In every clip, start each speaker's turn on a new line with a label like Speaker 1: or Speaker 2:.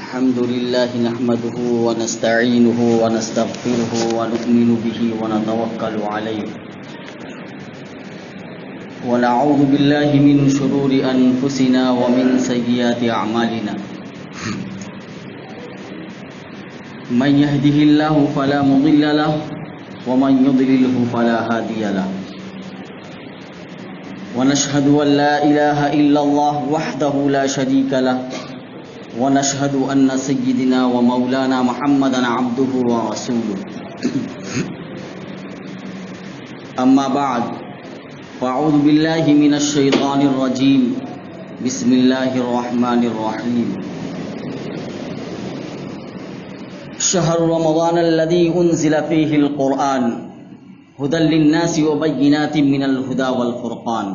Speaker 1: الحمد لله نحمده ونستعينه ونستغفره ونؤمن به ونتوكل عليه ونعوذ بالله من شرور أنفسنا ومن سيئات أعمالنا من يهده الله فلا مضل له ومن يضلله فلا هادي له ونشهد أن لا إله إلا الله وحده لا شريك له ونشهد أن سيدنا ومولانا محمدا عبده ورسوله أما بعد فأعوذ بالله من الشيطان الرجيم بسم الله الرحمن الرحيم شهر رمضان الذي أنزل فيه القرآن هدى للناس وبينات من الهدى والفرقان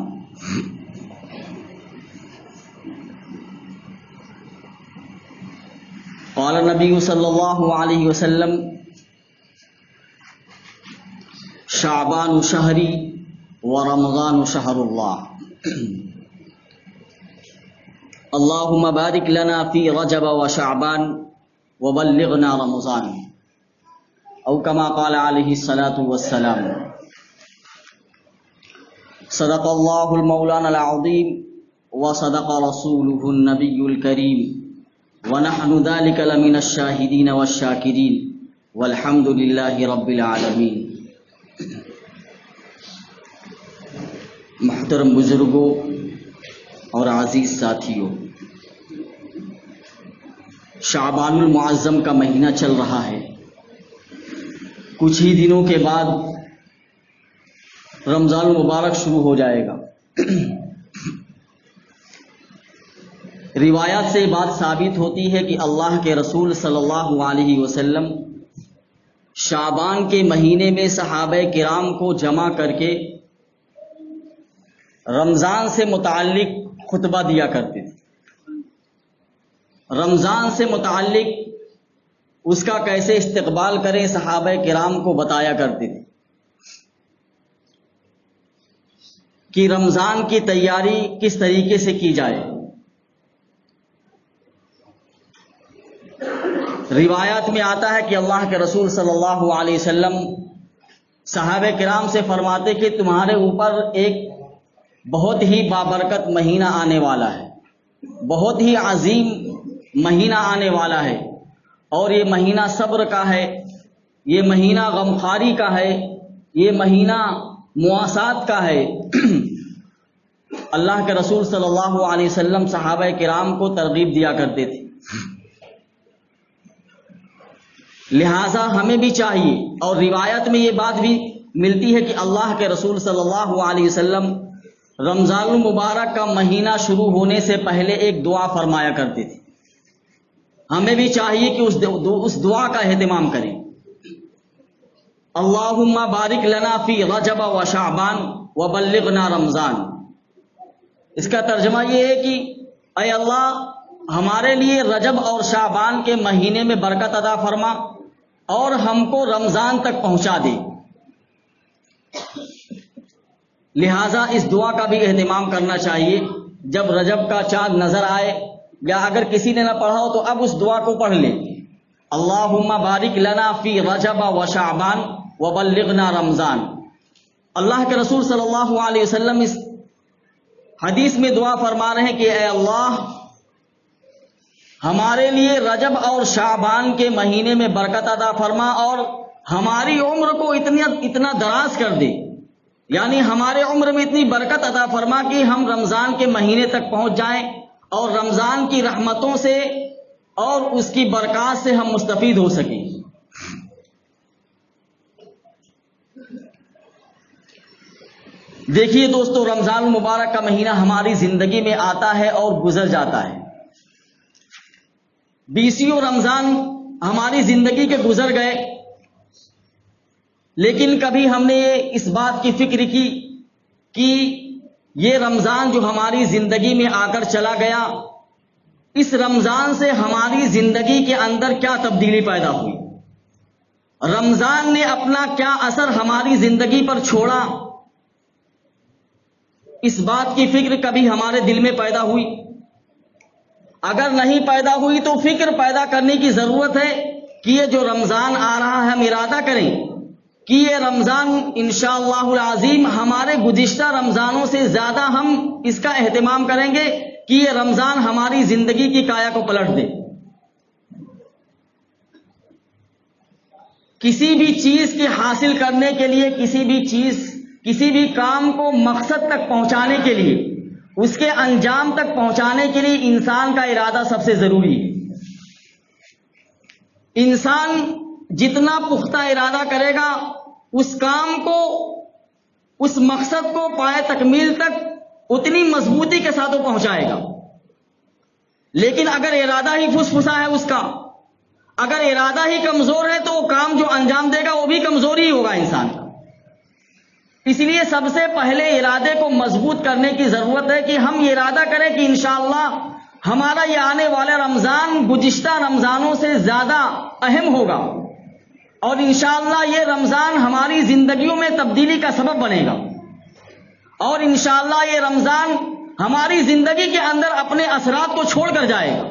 Speaker 1: قال النبي صلى الله عليه وسلم شعبان شهري ورمضان شهر الله اللهم بارك لنا في رجب وشعبان وبلغنا رمضان او كما قال عليه الصلاة والسلام صدق الله المولانا العظيم وصدق رسوله النبي الكريم ونحن ذلك لمن الشاهدين والشاكرين والحمد لله رب العالمين. محترم بزرگوں اور عزیز ساتھیوں، شعبان المعظم کا مہینہ چل رہا ہے. کچھ ہی دنوں کے بعد رمضان المبارک شروع ہو جائے گا. روایات سے بات ثابت ہوتی ہے کہ اللہ کے رسول صلی اللہ علیہ وسلم شعبان کے مہینے میں صحابہ کرام کو جمع کر کے رمضان سے متعلق خطبہ دیا کرتے تھے. رمضان سے متعلق اس کا کیسے استقبال کریں صحابہ کرام کو بتایا کرتے تھے کہ رمضان کی تیاری کس طریقے سے کی جائے. روایات میں آتا ہے کہ اللہ کے رسول صلی اللہ علیہ وسلم صحابہ کرام سے فرماتے کہ تمہارے اوپر ایک بہت ہی بابرکت مہینہ آنے والا ہے، بہت ہی عظیم مہینہ آنے والا ہے، اور یہ مہینہ صبر کا ہے، یہ مہینہ غمخواری کا ہے، یہ مہینہ مواسات کا ہے. اللہ کے رسول صلی اللہ علیہ وسلم صحابہ کرام کو ترغیب دیا کرتے تھے. لہذا ہمیں بھی چاہیے، اور روایت میں یہ بات بھی ملتی ہے کہ اللہ کے رسول صلی اللہ علیہ وسلم رمضان المبارک کا مہینہ شروع ہونے سے پہلے ایک دعا فرمایا کرتے تھے. ہمیں بھی چاہیے کہ اس دعا کا اہتمام کریں. اللہم بارک لنا فی رجب و شعبان وبلغنا رمضان. اس کا ترجمہ یہ ہے کہ اے اللہ ہمارے لیے رجب اور شعبان کے مہینے میں برکت عطا فرما اور ہم کو رمضان تک پہنچا دے. لہذا اس دعا کا بھی اہتمام کرنا چاہیے. جب رجب کا چاند نظر آئے یا اگر کسی نے نہ پڑھا ہو تو اب اس دعا کو پڑھ لیں. اللہم بارک لنا فی رجب و شعبان وبلغنا رمضان. اللہ کے رسول صلی اللہ علیہ وسلم اس حدیث میں دعا فرما رہے ہیں کہ اے اللہ ہمارے لیے رجب اور شعبان کے مہینے میں برکت عطا فرما اور ہماری عمر کو اتنا دراز کر دے، یعنی ہمارے عمر میں اتنی برکت عطا فرما کہ ہم رمضان کے مہینے تک پہنچ جائیں اور رمضان کی رحمتوں سے اور اس کی برکات سے ہم مستفید ہو سکیں. دیکھیے دوستو، رمضان المبارک کا مہینہ ہماری زندگی میں آتا ہے اور گزر جاتا ہے. 20 رمضان ہماری زندگی کے گزر گئے، لیکن کبھی ہم نے اس بات کی فکر کی کہ یہ رمضان جو ہماری زندگی میں آ کر چلا گیا، اس رمضان سے ہماری زندگی کے اندر کیا تبدیلی پیدا ہوئی، رمضان نے اپنا کیا اثر ہماری زندگی پر چھوڑا. اس بات کی فکر کبھی ہمارے دل میں پیدا ہوئی؟ اگر نہیں پیدا ہوئی تو فکر پیدا کرنے کی ضرورت ہے کہ یہ جو رمضان آ رہا ہے ہم ارادہ کریں کہ یہ رمضان انشاءاللہ العظیم ہمارے گزشتہ رمضانوں سے زیادہ ہم اس کا اہتمام کریں گے کہ یہ رمضان ہماری زندگی کی کایا کو پلٹ دے. کسی بھی چیز کے حاصل کرنے کے لیے، کسی بھی کام کو مقصد تک پہنچانے کے لیے، اس کے انجام تک پہنچانے کے لیے انسان کا ارادہ سب سے ضروری ہے. انسان جتنا پختہ ارادہ کرے گا اس کام کو، اس مقصد کو پائے تکمیل تک اتنی مضبوطی کے ساتھ وہ پہنچائے گا. لیکن اگر ارادہ ہی پھسپھسا ہے اس کا، اگر ارادہ ہی کمزور ہے تو وہ کام جو انجام دے گا وہ بھی کمزور ہی ہوگا انسان کا. اس لیے سب سے پہلے ارادے کو مضبوط کرنے کی ضرورت ہے کہ ہم یہ ارادہ کریں کہ انشاءاللہ ہمارا یہ آنے والا رمضان گزشتہ رمضانوں سے زیادہ اہم ہوگا، اور انشاءاللہ یہ رمضان ہماری زندگیوں میں تبدیلی کا سبب بنے گا، اور انشاءاللہ یہ رمضان ہماری زندگی کے اندر اپنے اثرات کو چھوڑ کر جائے گا.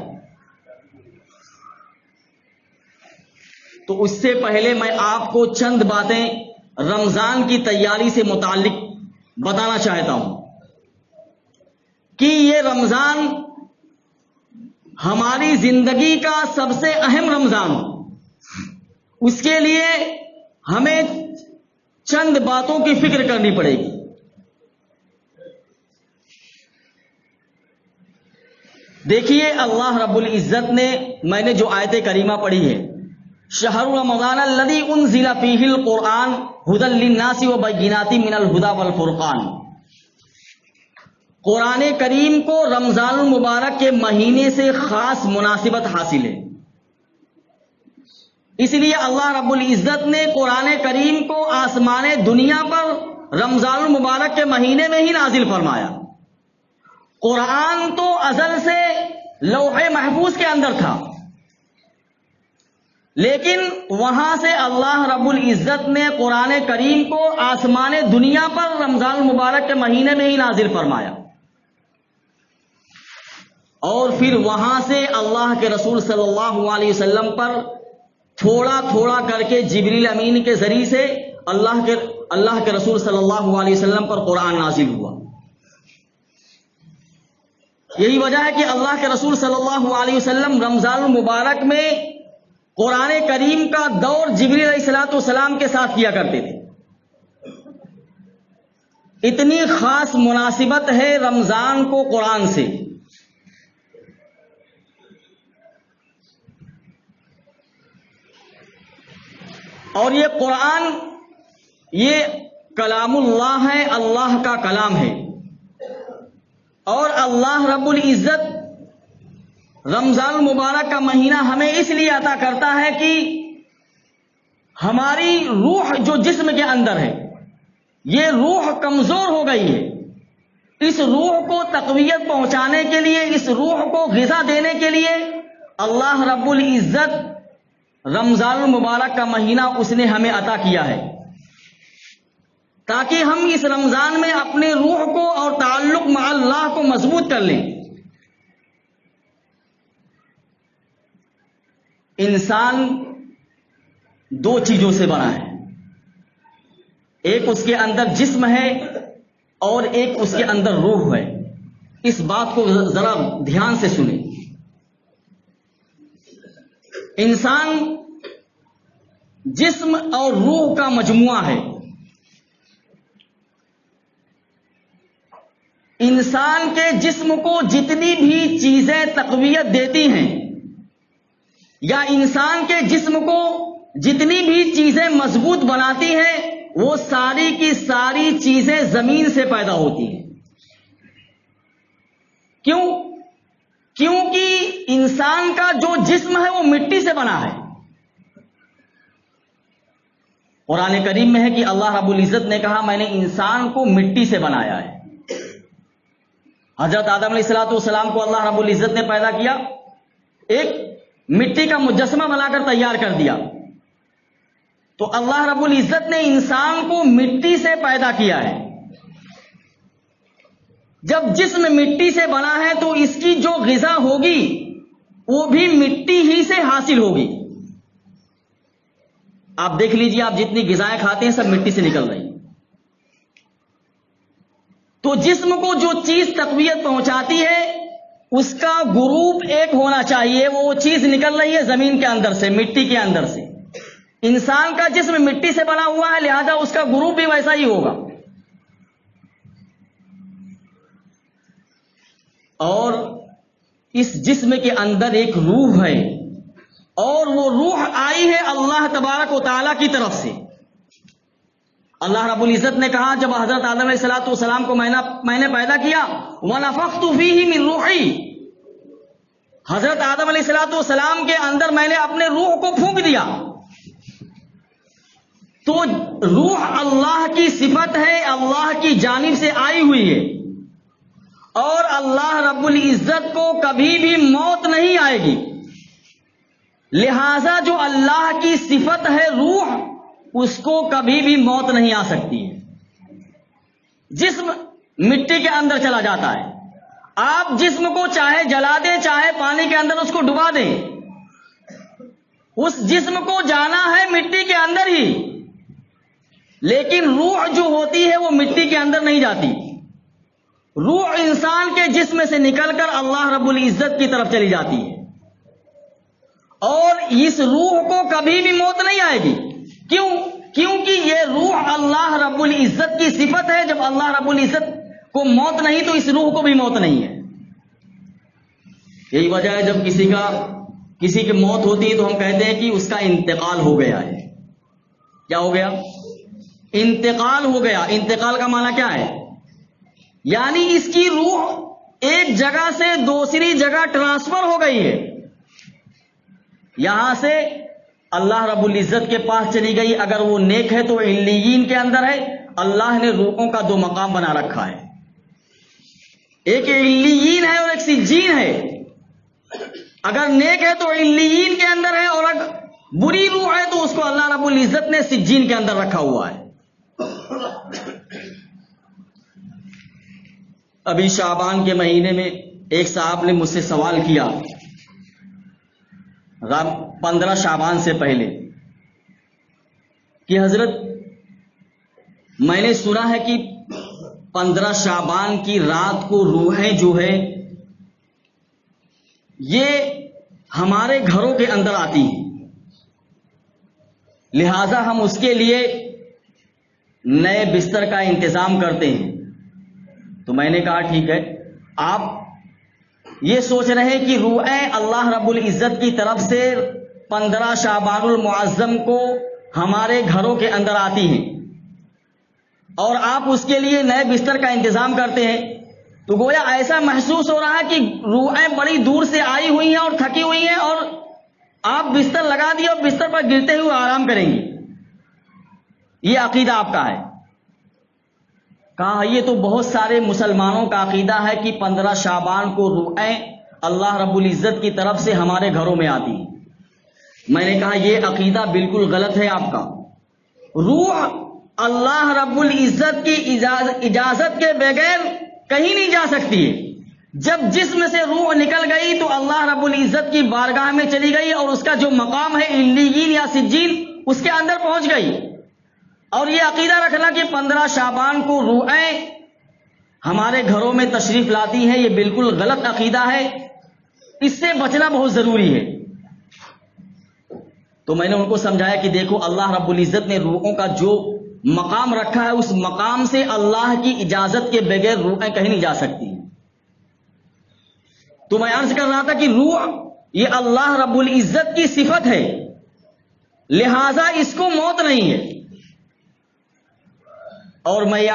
Speaker 1: تو اس سے پہلے میں آپ کو چند باتیں رمضان کی تیاری سے متعلق بتانا چاہتا ہوں کہ یہ رمضان ہماری زندگی کا سب سے اہم رمضان ہو. اس کے لیے ہمیں چند باتوں کی فکر کرنی پڑے گی. دیکھیے اللہ رب العزت نے، میں نے جو آیت کریمہ پڑھی ہے، شہر رمضان الذی انزل فیہ القرآن ھدی للناس وبینات من الھدی والفرقان، قرآن کریم کو رمضان المبارک کے مہینے سے خاص مناسبت حاصل ہے. اس لیے اللہ رب العزت نے قرآن کریم کو آسمان دنیا پر رمضان المبارک کے مہینے میں ہی نازل فرمایا. قرآن تو ازل سے لوح محفوظ کے اندر تھا، لیکن وہاں سے اللہ رب العزت نے قرآن کریم کو آسمان دنیا پر رمضان المبارک کے مہینے میں ہی نازل فرمایا، اور پھر وہاں سے اللہ کے رسول صلی اللہ علیہ وسلم پر تھوڑا تھوڑا کر کے جبریل امین کے ذریعے سے اللہ کے رسول صلی اللہ علیہ وسلم پر قرآن نازل ہوا. یہی وجہ ہے کہ اللہ کے رسول صلی اللہ علیہ وسلم رمضان المبارک میں قرآن کریم کا دور جبریل علیہ الصلوۃ والسلام کے ساتھ کیا کرتے تھے. اتنی خاص مناسبت ہے رمضان کو قرآن سے. اور یہ قرآن یہ کلام اللہ ہے، اللہ کا کلام ہے، اور اللہ رب العزت رمضان المبارک کا مہینہ ہمیں اس لیے عطا کرتا ہے کہ ہماری روح جو جسم کے اندر ہے، یہ روح کمزور ہو گئی ہے. اس روح کو تقویت پہنچانے کے لیے، اس روح کو غذا دینے کے لیے اللہ رب العزت رمضان المبارک کا مہینہ اس نے ہمیں عطا کیا ہے، تاکہ ہم اس رمضان میں اپنے روح کو اور تعلق مع اللہ کو مضبوط کر لیں. انسان دو چیزوں سے بنا ہے، ایک اس کے اندر جسم ہے اور ایک اس کے اندر روح ہے. اس بات کو ذرا دھیان سے سنیں. انسان جسم اور روح کا مجموعہ ہے. انسان کے جسم کو جتنی بھی چیزیں تقویت دیتی ہیں، یا انسان کے جسم کو جتنی بھی چیزیں مضبوط بناتی ہیں، وہ ساری کی ساری چیزیں زمین سے پیدا ہوتی ہیں. کیوں؟ کیونکہ انسان کا جو جسم ہے وہ مٹی سے بنا ہے. قرآن کریم میں ہے کہ اللہ رب العزت نے کہا میں نے انسان کو مٹی سے بنایا ہے. حضرت آدم علیہ الصلوۃ والسلام کو اللہ رب العزت نے پیدا کیا، ایک مٹی کا مجسمہ بنا کر تیار کر دیا. تو اللہ رب العزت نے انسان کو مٹی سے پیدا کیا ہے. جب جسم مٹی سے بنا ہے تو اس کی جو غذا ہوگی وہ بھی مٹی ہی سے حاصل ہوگی. آپ دیکھ لیجئے، آپ جتنی غذائیں کھاتے ہیں سب مٹی سے نکل رہی ہیں. تو جسم کو جو چیز تقویت پہنچاتی ہے اس کا گروپ ایک ہونا چاہیے. وہ چیز نکل رہی ہے زمین کے اندر سے، مٹی کے اندر سے. انسان کا جسم مٹی سے بنا ہوا ہے، لہذا اس کا گروپ بھی ویسا ہی ہوگا. اور اس جسم کے اندر ایک روح ہے، اور وہ روح آئی ہے اللہ تبارک و تعالیٰ کی طرف سے. اللہ رب العزت نے کہا جب حضرت آدم علیہ الصلوۃ والسلام کو میں نے پیدا کیا، وَنَفَخْتُ فِيهِ مِن رُوحِي، حضرت آدم علیہ الصلوۃ والسلام کے اندر میں نے اپنے روح کو پھونک دیا. تو روح اللہ کی صفت ہے، اللہ کی جانب سے آئی ہوئی ہے، اور اللہ رب العزت کو کبھی بھی موت نہیں آئے گی. لہذا جو اللہ کی صفت ہے روح، اس کو کبھی بھی موت نہیں آ سکتی ہے. جسم مٹی کے اندر چلا جاتا ہے، آپ جسم کو چاہے جلا دیں چاہے پانی کے اندر اس کو ڈبا دیں، اس جسم کو جانا ہے مٹی کے اندر ہی. لیکن روح جو ہوتی ہے وہ مٹی کے اندر نہیں جاتی. روح انسان کے جسم سے نکل کر اللہ رب العزت کی طرف چلی جاتی ہے، اور اس روح کو کبھی بھی موت نہیں آئے گی. کیوں؟ کیونکہ یہ روح اللہ رب العزت کی صفت ہے. جب اللہ رب العزت کو موت نہیں تو اس روح کو بھی موت نہیں ہے. یہی وجہ ہے جب کسی کی موت ہوتی ہے تو ہم کہتے ہیں کہ اس کا انتقال ہو گیا ہے. کیا ہو گیا؟ انتقال ہو گیا. انتقال کا معنی کیا ہے؟ یعنی اس کی روح ایک جگہ سے دوسری جگہ ٹرانسفر ہو گئی ہے. یہاں سے اللہ رب العزت کے پاس چلی گئی. اگر وہ نیک ہے تو علیین کے اندر ہے. اللہ نے روحوں کا دو مقام بنا رکھا ہے، ایک علیین ہے اور ایک سجین ہے. اگر نیک ہے تو علیین کے اندر ہے، اور اگر بری روح ہے تو اس کو اللہ رب العزت نے سجین کے اندر رکھا ہوا ہے. ابھی شعبان کے مہینے میں ایک صاحب نے مجھ سے سوال کیا 15 شعبان سے پہلے کہ حضرت میں نے سنا ہے کہ 15 شعبان کی رات کو روحیں جو ہے یہ ہمارے گھروں کے اندر آتی ہیں، لہذا ہم اس کے لیے نئے بستر کا انتظام کرتے ہیں. تو میں نے کہا ٹھیک ہے، آپ یہ سوچ رہے ہیں کہ روحیں اللہ رب العزت کی طرف سے 15 شعبان المعظم کو ہمارے گھروں کے اندر آتی ہیں، اور آپ اس کے لیے نئے بستر کا انتظام کرتے ہیں. تو گویا ایسا محسوس ہو رہا ہے کہ روحیں بڑی دور سے آئی ہوئی ہیں اور تھکی ہوئی ہیں، اور آپ بستر لگا دیے اور بستر پر گرتے ہوئے آرام کریں گی. یہ عقیدہ آپ کا ہے؟ کہا یہ تو بہت سارے مسلمانوں کا عقیدہ ہے کہ 15 شعبان کو روحیں اللہ رب العزت کی طرف سے ہمارے گھروں میں آتی ہیں. میں نے کہا یہ عقیدہ بالکل غلط ہے آپ کا. روح اللہ رب العزت کی اجازت کے بغیر کہیں نہیں جا سکتی ہے. جب جسم سے روح نکل گئی تو اللہ رب العزت کی بارگاہ میں چلی گئی، اور اس کا جو مقام ہے علیین یا سجین اس کے اندر پہنچ گئی. اور یہ عقیدہ رکھنا کہ 15 شعبان کو روحیں ہمارے گھروں میں تشریف لاتی ہیں، یہ بالکل غلط عقیدہ ہے. اس سے بچنا بہت ضروری ہے. تو میں نے ان کو سمجھایا کہ دیکھو اللہ رب العزت نے روحوں کا جو مقام رکھا ہے اس مقام سے اللہ کی اجازت کے بغیر روحیں کہیں نہیں جا سکتی. تو میں عرض کر رہا تھا کہ روح یہ اللہ رب العزت کی صفت ہے، لہذا اس کو موت نہیں ہے. اور میں نے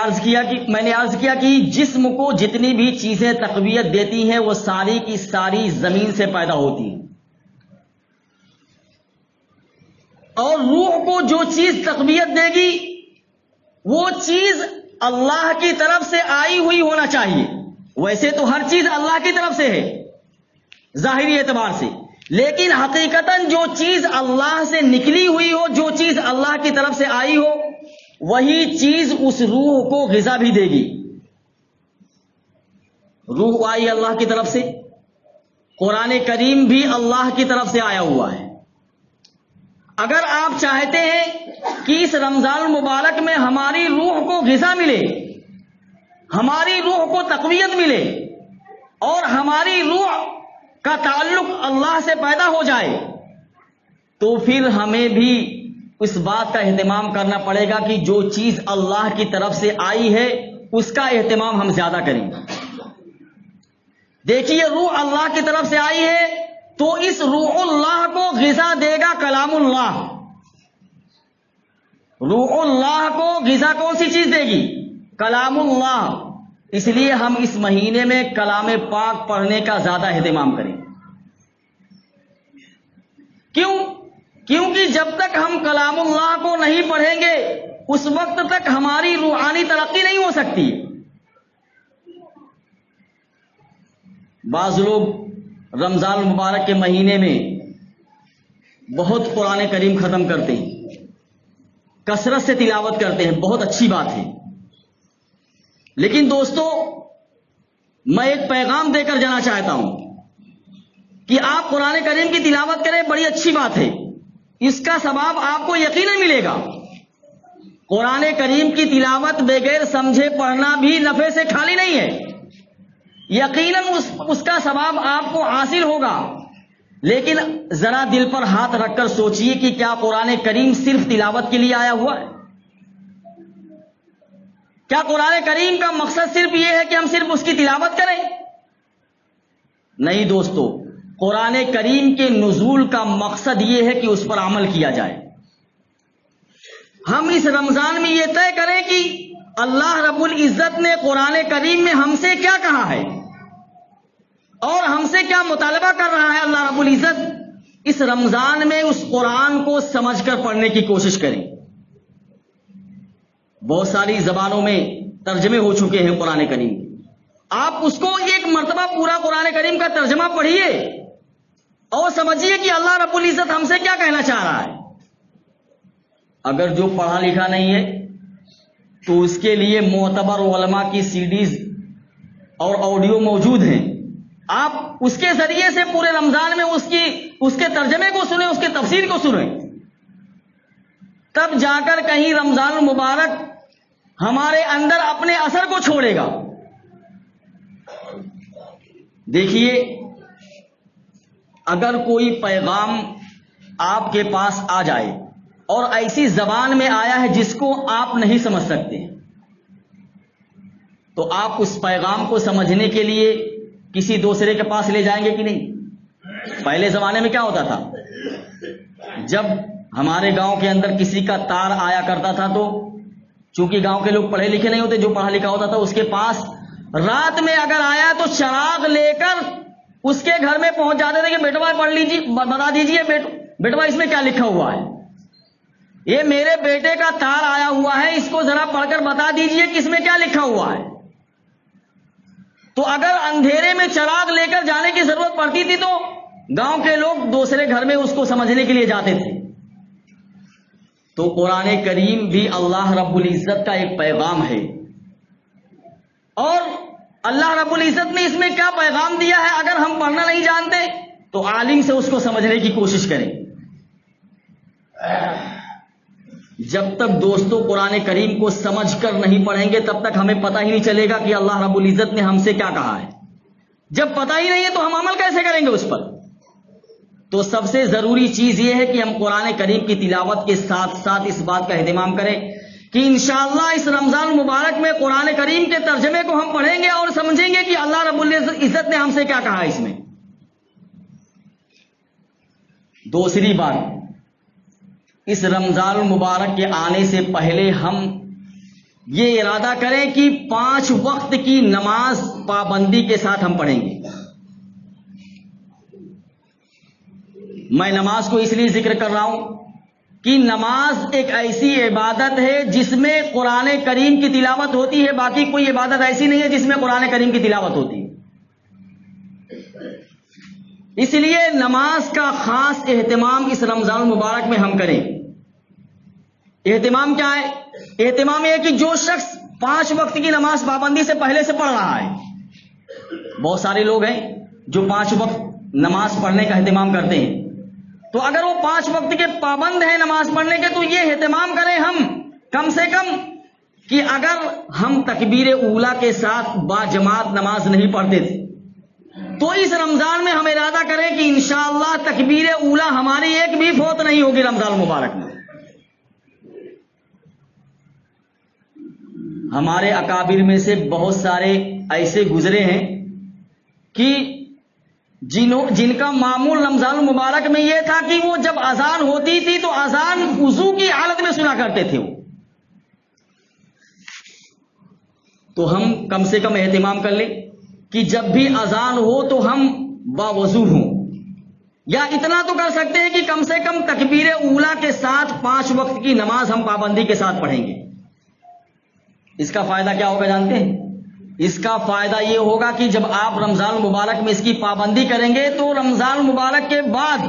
Speaker 1: عرض کیا کہ جسم کو جتنی بھی چیزیں تقویت دیتی ہیں وہ ساری کی ساری زمین سے پیدا ہوتی ہیں، اور روح کو جو چیز تقویت دے گی وہ چیز اللہ کی طرف سے آئی ہوئی ہونا چاہیے. ویسے تو ہر چیز اللہ کی طرف سے ہے ظاہری اعتبار سے، لیکن حقیقتاً جو چیز اللہ سے نکلی ہوئی ہو، جو چیز اللہ کی طرف سے آئی ہو، وہی چیز اس روح کو غذا بھی دے گی. روح آئی اللہ کی طرف سے، قرآن کریم بھی اللہ کی طرف سے آیا ہوا ہے۔ اگر آپ چاہتے ہیں کہ اس رمضان المبارک میں ہماری روح کو غذا ملے، ہماری روح کو تقویت ملے اور ہماری روح کا تعلق اللہ سے پیدا ہو جائے، تو پھر ہمیں بھی اس بات کا اہتمام کرنا پڑے گا کہ جو چیز اللہ کی طرف سے آئی ہے اس کا اہتمام ہم زیادہ کریں۔ دیکھیے، روح اللہ کی طرف سے آئی ہے تو اس روح اللہ کو غذا دے گا کلام اللہ۔ روح اللہ کو غذا کون سی چیز دے گی؟ کلام اللہ۔ اس لیے ہم اس مہینے میں کلام پاک پڑھنے کا زیادہ اہتمام کریں۔ کیوں؟ کیونکہ جب تک ہم کلام اللہ کو نہیں پڑھیں گے اس وقت تک ہماری روحانی ترقی نہیں ہو سکتی۔ بعض لوگ رمضان المبارک کے مہینے میں بہت قرآن کریم ختم کرتے ہیں، کثرت سے تلاوت کرتے ہیں، بہت اچھی بات ہے، لیکن دوستو میں ایک پیغام دے کر جانا چاہتا ہوں کہ آپ قرآن کریم کی تلاوت کریں، بڑی اچھی بات ہے، اس کا ثواب آپ کو یقیناً ملے گا۔ قرآن کریم کی تلاوت بغیر سمجھے پڑھنا بھی نفع سے خالی نہیں ہے، یقیناً اس کا ثواب آپ کو حاصل ہوگا، لیکن ذرا دل پر ہاتھ رکھ کر سوچئے کہ کیا قرآن کریم صرف تلاوت کے لیے آیا ہوا ہے؟ کیا قرآن کریم کا مقصد صرف یہ ہے کہ ہم صرف اس کی تلاوت کریں؟ نہیں دوستو، قرآن کریم کے نزول کا مقصد یہ ہے کہ اس پر عمل کیا جائے۔ ہم اس رمضان میں یہ طے کریں کہ اللہ رب العزت نے قرآن کریم میں ہم سے کیا کہا ہے اور ہم سے کیا مطالبہ کر رہا ہے اللہ رب العزت۔ اس رمضان میں اس قرآن کو سمجھ کر پڑھنے کی کوشش کریں۔ بہت ساری زبانوں میں ترجمے ہو چکے ہیں قرآن کریم، آپ اس کو ایک مرتبہ پورا قرآن کریم کا ترجمہ پڑھیے اور سمجھیے کہ اللہ رب العزت ہم سے کیا کہنا چاہ رہا ہے۔ اگر جو پڑھا لکھا نہیں ہے تو اس کے لیے معتبر علماء کی سی ڈیز اور آڈیو موجود ہیں، آپ اس کے ذریعے سے پورے رمضان میں اس کے ترجمے کو سنیں، اس کے تفسیر کو سنیں، تب جا کر کہیں رمضان المبارک ہمارے اندر اپنے اثر کو چھوڑے گا۔ دیکھیے، اگر کوئی پیغام آپ کے پاس آ جائے اور ایسی زبان میں آیا ہے جس کو آپ نہیں سمجھ سکتے، تو آپ اس پیغام کو سمجھنے کے لیے کسی دوسرے کے پاس لے جائیں گے کہ نہیں؟ پہلے زمانے میں کیا ہوتا تھا، جب ہمارے گاؤں کے اندر کسی کا تار آیا کرتا تھا تو چونکہ گاؤں کے لوگ پڑھے لکھے نہیں ہوتے، جو پڑھا لکھا ہوتا تھا اس کے پاس رات میں اگر آیا تو چراغ لے کر اس کے گھر میں پہنچ جاتے تھے کہ بیٹوا پڑھ لیجیے، بتا دیجیے بیٹوا اس میں کیا لکھا ہوا ہے، یہ میرے بیٹے کا تار آیا ہوا ہے، اس کو ذرا پڑھ کر بتا دیجیے کہ اس میں کیا لکھا ہوا ہے۔ تو اگر اندھیرے میں چراغ لے کر جانے کی ضرورت پڑتی تھی تو گاؤں کے لوگ دوسرے گھر میں اس کو سمجھنے کے لیے جاتے تھے۔ تو قرآن کریم بھی اللہ رب العزت کا ایک پیغام ہے، اور اللہ رب العزت نے اس میں کیا پیغام دیا ہے اگر ہم پڑھنا نہیں جانتے تو عالم سے اس کو سمجھنے کی کوشش کریں۔ جب تک دوستوں قرآن کریم کو سمجھ کر نہیں پڑھیں گے تب تک ہمیں پتہ ہی نہیں چلے گا کہ اللہ رب العزت نے ہم سے کیا کہا ہے۔ جب پتہ ہی نہیں ہے تو ہم عمل کیسے کریں گے اس پر؟ تو سب سے ضروری چیز یہ ہے کہ ہم قرآن کریم کی تلاوت کے ساتھ ساتھ اس بات کا اہتمام کریں کہ انشاءاللہ اس رمضان المبارک میں قرآن کریم کے ترجمے کو ہم پڑھیں گے اور سمجھیں گے کہ اللہ رب العزت نے ہم سے کیا کہا ہے اس میں۔ دوسری بات، اس رمضان المبارک کے آنے سے پہلے ہم یہ ارادہ کریں کہ 5 وقت کی نماز پابندی کے ساتھ ہم پڑھیں گے۔ میں نماز کو اس لیے ذکر کر رہا ہوں کہ نماز ایک ایسی عبادت ہے جس میں قرآن کریم کی تلاوت ہوتی ہے، باقی کوئی عبادت ایسی نہیں ہے جس میں قرآن کریم کی تلاوت ہوتی ہے۔ اس لیے نماز کا خاص اہتمام اس رمضان المبارک میں ہم کریں۔ اہتمام کیا ہے؟ اہتمام یہ ہے کہ جو شخص 5 وقت کی نماز پابندی سے پہلے سے پڑھ رہا ہے بہت سارے لوگ ہیں جو 5 وقت نماز پڑھنے کا اہتمام کرتے ہیں، تو اگر وہ 5 وقت کے پابند ہیں نماز پڑھنے کے، تو یہ اہتمام کریں ہم کم سے کم کہ اگر ہم تکبیر اولا کے ساتھ با جماعت نماز نہیں پڑھتے تھے تو اس رمضان میں ہم ارادہ کریں کہ انشاءاللہ تکبیر اولا ہماری ایک بھی فوت نہیں ہوگی رمضان المبارک میں۔ ہمارے اکابر میں سے بہت سارے ایسے گزرے ہیں کہ جن کا معمول رمضان المبارک میں یہ تھا کہ وہ جب اذان ہوتی تھی تو اذان وضو کی حالت میں سنا کرتے تھے وہ۔ تو ہم کم سے کم اہتمام کر لیں کہ جب بھی اذان ہو تو ہم باوضو ہوں، یا اتنا تو کر سکتے ہیں کہ کم سے کم تکبیر اولا کے ساتھ 5 وقت کی نماز ہم پابندی کے ساتھ پڑھیں گے۔ اس کا فائدہ کیا ہوگا جانتے ہیں؟ اس کا فائدہ یہ ہوگا کہ جب آپ رمضان المبارک میں اس کی پابندی کریں گے تو رمضان المبارک کے بعد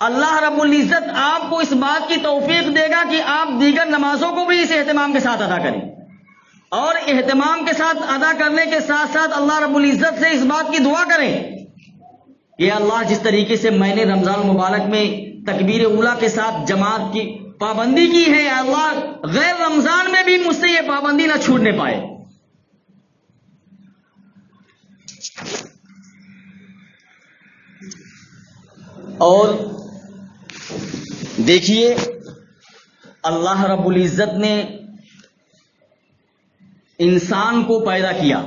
Speaker 1: اللہ رب العزت آپ کو اس بات کی توفیق دے گا کہ آپ دیگر نمازوں کو بھی اس اہتمام کے ساتھ ادا کریں، اور اہتمام کے ساتھ ادا کرنے کے ساتھ ساتھ اللہ رب العزت سے اس بات کی دعا کریں کہ اللہ جس طریقے سے میں نے رمضان المبارک میں تکبیر اولا کے ساتھ جماعت کی پابندی کی ہے، اللہ غیر رمضان میں بھی مجھ سے یہ پابندی نہ چھوٹنے پائے۔ اور دیکھیے اللہ رب العزت نے انسان کو پیدا کیا،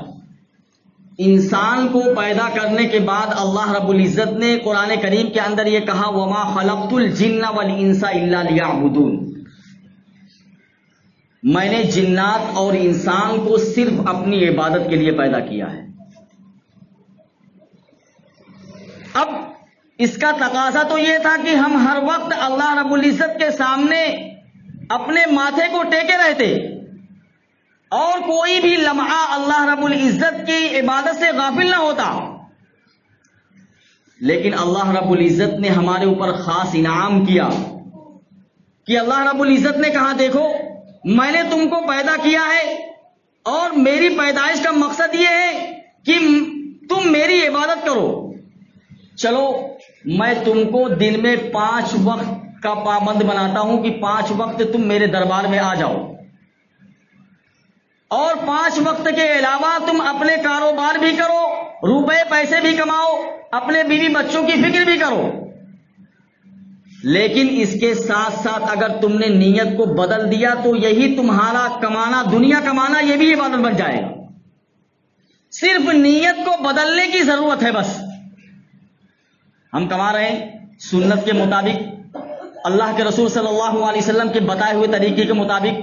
Speaker 1: انسان کو پیدا کرنے کے بعد اللہ رب العزت نے قرآن کریم کے اندر یہ کہا وَمَا خَلَقْتُ الْجِنَّ وَالْإِنسَ إِلَّا لِيَعْبُدُونَ، میں نے جنات اور انسان کو صرف اپنی عبادت کے لیے پیدا کیا ہے۔ اب اس کا تقاضا تو یہ تھا کہ ہم ہر وقت اللہ رب العزت کے سامنے اپنے ماتھے کو ٹیکے رہتے اور کوئی بھی لمحہ اللہ رب العزت کی عبادت سے غافل نہ ہوتا، لیکن اللہ رب العزت نے ہمارے اوپر خاص انعام کیا کہ اللہ رب العزت نے کہا دیکھو میں نے تم کو پیدا کیا ہے اور میری پیدائش کا مقصد یہ ہے کہ تم میری عبادت کرو، چلو میں تم کو دن میں 5 وقت کا پابند بناتا ہوں کہ 5 وقت تم میرے دربار میں آ جاؤ، اور 5 وقت کے علاوہ تم اپنے کاروبار بھی کرو، روپے پیسے بھی کماؤ، اپنے بیوی بچوں کی فکر بھی کرو، لیکن اس کے ساتھ ساتھ اگر تم نے نیت کو بدل دیا تو یہی تمہارا کمانا، دنیا کمانا، یہ بھی عبادت بن جائے گا۔ صرف نیت کو بدلنے کی ضرورت ہے، بس ہم کما رہے ہیں سنت کے مطابق، اللہ کے رسول صلی اللہ علیہ وسلم کے بتائے ہوئے طریقے کے مطابق،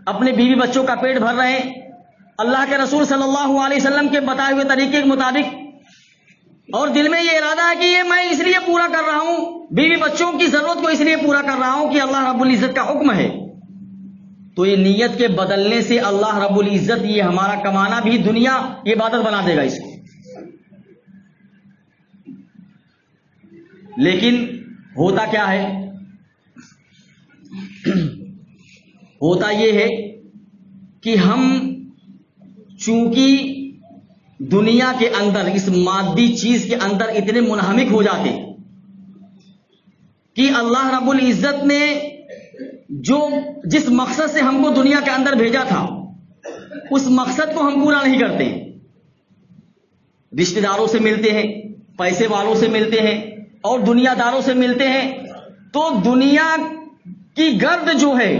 Speaker 1: اپنے بیوی بچوں کا پیٹ بھر رہے ہیں اللہ کے رسول صلی اللہ علیہ وسلم کے بتائے ہوئے طریقے کے مطابق، اور دل میں یہ ارادہ ہے کہ یہ میں اس لیے پورا کر رہا ہوں، بیوی بچوں کی ضرورت کو اس لیے پورا کر رہا ہوں کہ اللہ رب العزت کا حکم ہے، تو یہ نیت کے بدلنے سے اللہ رب العزت یہ ہمارا کمانا بھی دنیا یہ عبادت بنا دے گا اس کو۔ لیکن ہوتا کیا ہے؟ ہوتا یہ ہے کہ ہم چونکہ دنیا کے اندر اس مادی چیز کے اندر اتنے منہمک ہو جاتے کہ اللہ رب العزت نے جس مقصد سے ہم کو دنیا کے اندر بھیجا تھا اس مقصد کو ہم پورا نہیں کرتے، رشتہ داروں سے ملتے ہیں، پیسے والوں سے ملتے ہیں اور دنیا داروں سے ملتے ہیں، تو دنیا کی گرد جو ہے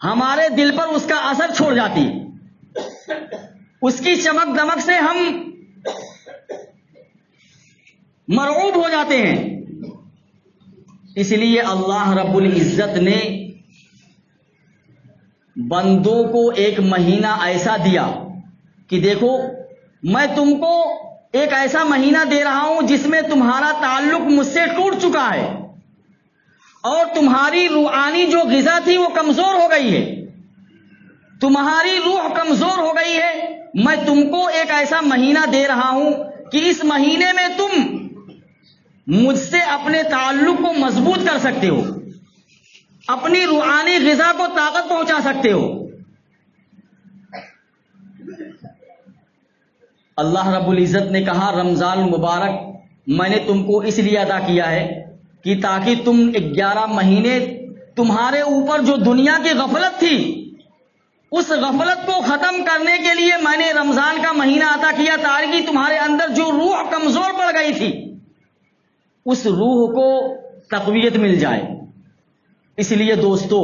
Speaker 1: ہمارے دل پر اس کا اثر چھوڑ جاتی، اس کی چمک دمک سے ہم مرعوب ہو جاتے ہیں۔ اس لیے اللہ رب العزت نے بندوں کو ایک مہینہ ایسا دیا کہ دیکھو میں تم کو ایک ایسا مہینہ دے رہا ہوں جس میں تمہارا تعلق مجھ سے ٹوٹ چکا ہے اور تمہاری روحانی جو غذا تھی وہ کمزور ہو گئی ہے، تمہاری روح کمزور ہو گئی ہے، میں تم کو ایک ایسا مہینہ دے رہا ہوں کہ اس مہینے میں تم مجھ سے اپنے تعلق کو مضبوط کر سکتے ہو، اپنی روحانی غذا کو طاقت پہنچا سکتے ہو۔ اللہ رب العزت نے کہا رمضان المبارک میں نے تم کو اس لیے عطا کیا ہے کہ تاکہ تم 11 مہینے تمہارے اوپر جو دنیا کی غفلت تھی اس غفلت کو ختم کرنے کے لیے میں نے رمضان کا مہینہ عطا کیا، تاکہ تمہارے اندر جو روح کمزور پڑ گئی تھی اس روح کو تقویت مل جائے۔ اس لیے دوستو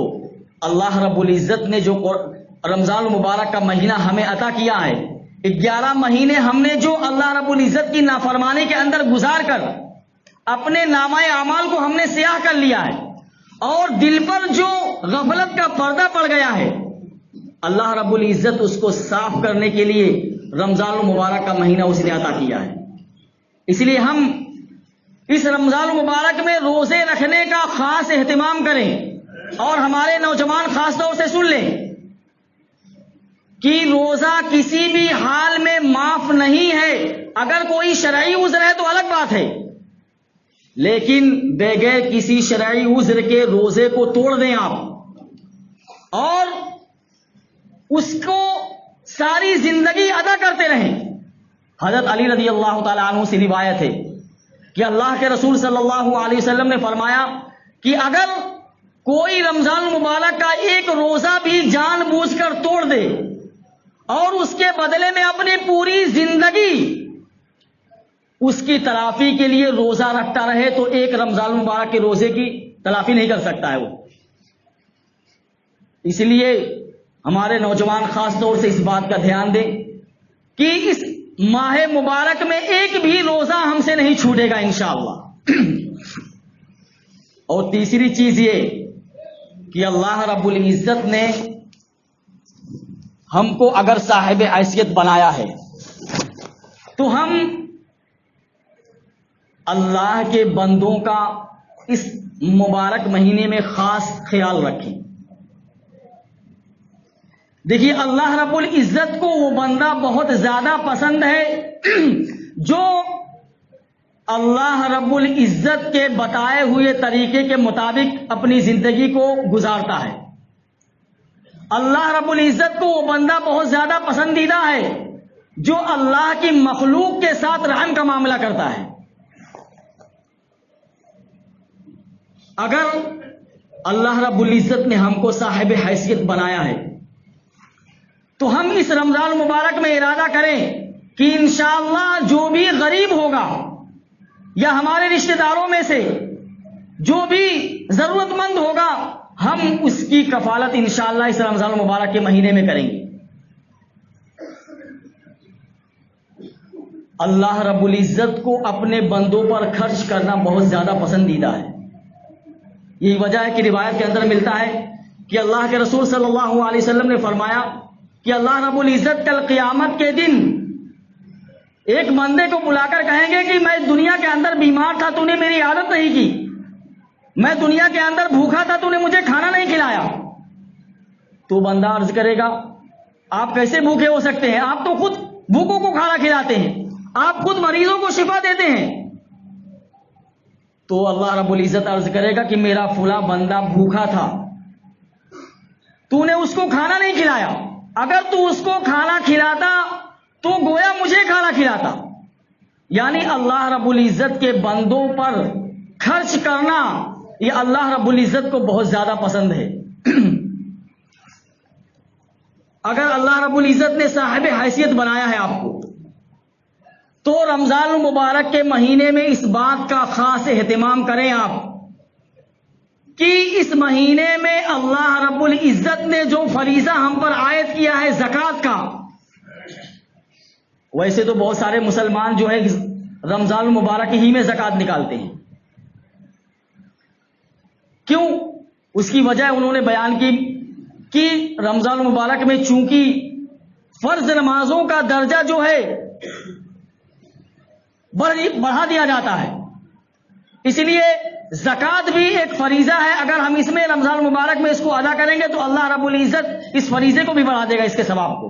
Speaker 1: اللہ رب العزت نے جو رمضان المبارک کا مہینہ ہمیں عطا کیا ہے، 11 مہینے ہم نے جو اللہ رب العزت کی نافرمانی کے اندر گزار کر اپنے نامہ اعمال کو ہم نے سیاہ کر لیا ہے، اور دل پر جو غفلت کا پردہ پڑ گیا ہے اللہ رب العزت اس کو صاف کرنے کے لیے رمضان المبارک کا مہینہ اس نے عطا کیا ہے۔ اس لیے ہم اس رمضان المبارک میں روزے رکھنے کا خاص اہتمام کریں، اور ہمارے نوجوان خاص طور سے سن لیں کہ روزہ کسی بھی حال میں معاف نہیں ہے۔ اگر کوئی شرعی عذر ہے تو الگ بات ہے، لیکن بغیر کسی شرعی عذر کے روزے کو توڑ دیں آپ اور اس کو ساری زندگی ادا کرتے رہیں۔ حضرت علی رضی اللہ تعالی عنہ سے روایت ہے کہ اللہ کے رسول صلی اللہ علیہ وسلم نے فرمایا کہ اگر کوئی رمضان مبارک کا ایک روزہ بھی جان بوجھ کر توڑ دے اور اس کے بدلے میں اپنی پوری زندگی اس کی تلافی کے لیے روزہ رکھتا رہے تو ایک رمضان مبارک کے روزے کی تلافی نہیں کر سکتا ہے وہ۔ اس لیے ہمارے نوجوان خاص طور سے اس بات کا دھیان دیں کہ اس ماہ مبارک میں ایک بھی روزہ ہم سے نہیں چھوٹے گا انشاءاللہ۔ اور تیسری چیز یہ کہ اللہ رب العزت نے ہم کو اگر صاحب حیثیت بنایا ہے تو ہم اللہ کے بندوں کا اس مبارک مہینے میں خاص خیال رکھیں۔ دیکھیے اللہ رب العزت کو وہ بندہ بہت زیادہ پسند ہے جو اللہ رب العزت کے بتائے ہوئے طریقے کے مطابق اپنی زندگی کو گزارتا ہے۔ اللہ رب العزت کو وہ بندہ بہت زیادہ پسندیدہ ہے جو اللہ کی مخلوق کے ساتھ رحم کا معاملہ کرتا ہے۔ اگر اللہ رب العزت نے ہم کو صاحب حیثیت بنایا ہے تو ہم اس رمضان مبارک میں ارادہ کریں کہ انشاءاللہ جو بھی غریب ہوگا یا ہمارے رشتہ داروں میں سے جو بھی ضرورت مند ہوگا ہم اس کی کفالت انشاءاللہ اس رمضان مبارک کے مہینے میں کریں گے۔ اللہ رب العزت کو اپنے بندوں پر خرچ کرنا بہت زیادہ پسندیدہ ہے۔ یہی وجہ ہے کہ روایت کے اندر ملتا ہے کہ اللہ کے رسول صلی اللہ علیہ وسلم نے فرمایا کہ اللہ رب العزت کل قیامت کے دن ایک بندے کو بلا کر کہیں گے کہ میں دنیا کے اندر بیمار تھا، تو نے میری عادت نہیں کی، میں دنیا کے اندر بھوکا تھا، تو نے مجھے کھانا نہیں کھلایا۔ تو بندہ عرض کرے گا آپ کیسے بھوکے ہو سکتے ہیں، آپ تو خود بھوکوں کو کھانا کھلاتے ہیں، آپ خود مریضوں کو شفا دیتے ہیں۔ تو اللہ رب العزت عرض کرے گا کہ میرا فلاں بندہ بھوکا تھا، تو نے اس کو کھانا نہیں کھلایا، اگر تو اس کو کھانا کھلاتا تو گویا مجھے کھانا کھلاتا۔ یعنی اللہ رب العزت کے بندوں پر خرچ کرنا یہ اللہ رب العزت کو بہت زیادہ پسند ہے۔ اگر اللہ رب العزت نے صاحب حیثیت بنایا ہے آپ کو تو رمضان المبارک کے مہینے میں اس بات کا خاص اہتمام کریں آپ کہ اس مہینے میں اللہ رب العزت نے جو فریضہ ہم پر عائد کیا ہے زکوٰۃ کا، ویسے تو بہت سارے مسلمان جو ہے رمضان المبارک ہی میں زکوٰۃ نکالتے ہیں۔ کیوں؟ اس کی وجہ انہوں نے بیان کی کہ رمضان المبارک میں چونکہ فرض نمازوں کا درجہ جو ہے بڑھا دیا جاتا ہے، اس لیے زکوٰۃ بھی ایک فریضہ ہے، اگر ہم اس میں رمضان المبارک میں اس کو ادا کریں گے تو اللہ رب العزت اس فریضے کو بھی بڑھا دے گا، اس کے ثواب کو۔